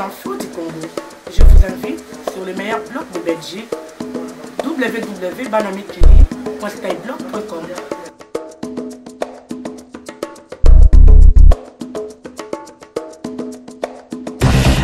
infos du Congo. Je vous invite sur le meilleur blog de Belgique, www.banamikili.skyblog.com.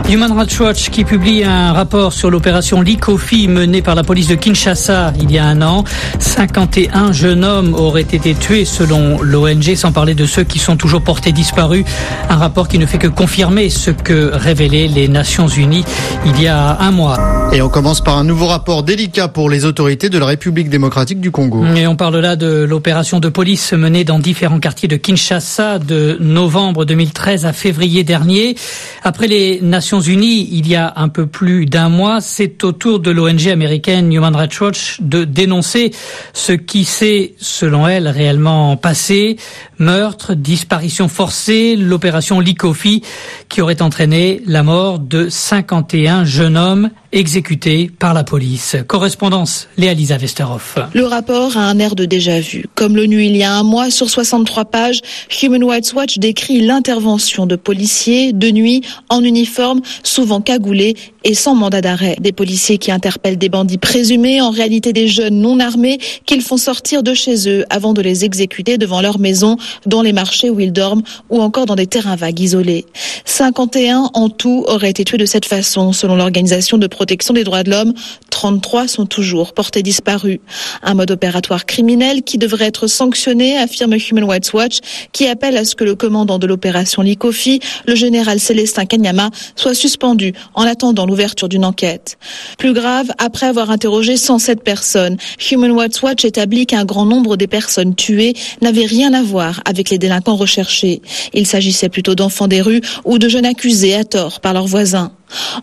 Human Rights Watch qui publie un rapport sur l'opération Likofi menée par la police de Kinshasa il y a un an. 51 jeunes hommes auraient été tués selon l'ONG, sans parler de ceux qui sont toujours portés disparus. Un rapport qui ne fait que confirmer ce que révélaient les Nations Unies il y a un mois. Et on commence par un nouveau rapport délicat pour les autorités de la République démocratique du Congo. Et on parle là de l'opération de police menée dans différents quartiers de Kinshasa de novembre 2013 à février dernier. Après les Nations Unies, il y a un peu plus d'un mois, c'est au tour de l'ONG américaine Human Rights Watch de dénoncer ce qui s'est, selon elle, réellement passé. Meurtre, disparition forcée, l'opération Likofi qui aurait entraîné la mort de 51 jeunes hommes exécutés par la police. Correspondance, Léa-Lisa Westerhoff. Le rapport a un air de déjà-vu. Comme l'ONU il y a un mois, sur 63 pages, Human Rights Watch décrit l'intervention de policiers de nuit en uniforme, souvent cagoulés et sans mandat d'arrêt. Des policiers qui interpellent des bandits présumés, en réalité des jeunes non armés, qu'ils font sortir de chez eux avant de les exécuter devant leur maison, dans les marchés où ils dorment ou encore dans des terrains vagues isolés. 51 en tout auraient été tués de cette façon, selon l'Organisation de protection des droits de l'homme. 33 sont toujours portés disparus. Un mode opératoire criminel qui devrait être sanctionné, affirme Human Rights Watch, qui appelle à ce que le commandant de l'opération Likofi, le général Célestin Kanyama, soit suspendu en attendant l'ouverture d'une enquête. Plus grave, après avoir interrogé 107 personnes, Human Rights Watch établit qu'un grand nombre des personnes tuées n'avaient rien à voir avec les délinquants recherchés. Il s'agissait plutôt d'enfants des rues ou de jeunes accusés à tort par leurs voisins.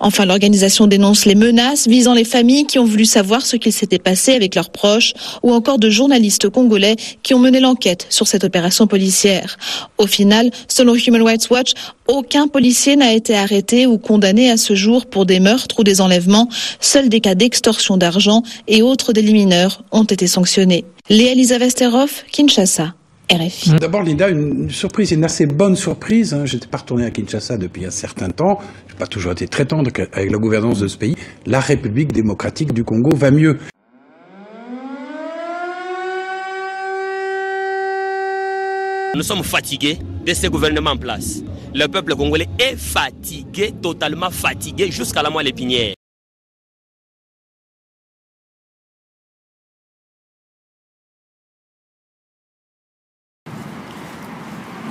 Enfin, l'organisation dénonce les menaces visant les familles qui ont voulu savoir ce qu'il s'était passé avec leurs proches ou encore de journalistes congolais qui ont mené l'enquête sur cette opération policière. Au final, selon Human Rights Watch, aucun policier n'a été arrêté ou condamné à ce jour pour des meurtres ou des enlèvements. Seuls des cas d'extorsion d'argent et autres délits mineurs ont été sanctionnés. Léa-Lisa Westerhoff, Kinshasa. RFI. D'abord, Linda, une surprise, une assez bonne surprise. Je n'étais pas retourné à Kinshasa depuis un certain temps. Je n'ai pas toujours été très tendre avec la gouvernance de ce pays. La République démocratique du Congo va mieux. Nous sommes fatigués de ce gouvernement en place. Le peuple congolais est fatigué, totalement fatigué, jusqu'à la moelle épinière.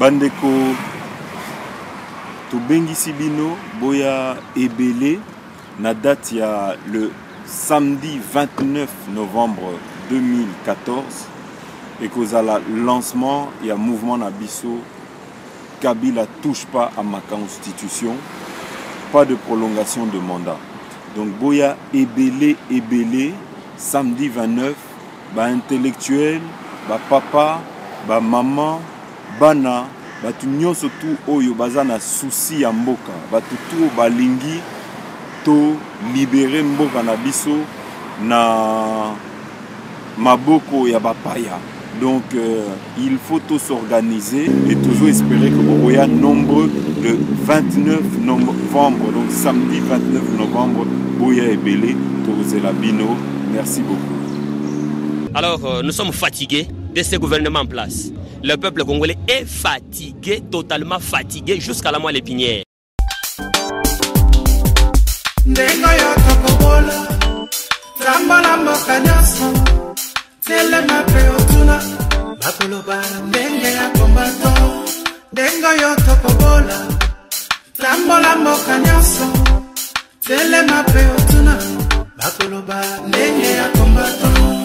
Bandeko tobengisi bino boya ebele na date ya le samedi 29 novembre 2014 et kozala lancement ya mouvement na biso Kabila touche pas à ma constitution, pas de prolongation de mandat. Donc boya ebele samedi 29 ba intellectuel, ba papa, ba maman, bana batu nyonso tu oyo baza na souci ya mboka, batu tu balingi to libérer mboka na biso na maboko ya bapaya. Donc il faut tous s'organiser et toujours espérer que vous voyez nombreux le 29 novembre, donc samedi 29 novembre, Boya Ebele, Torozela Bino. Merci beaucoup. Alors nous sommes fatigués de ce gouvernement en place. Le peuple congolais est fatigué, totalement fatigué, jusqu'à la moelle épinière. Tele mape otuna bakoloba ndenge ya kombato.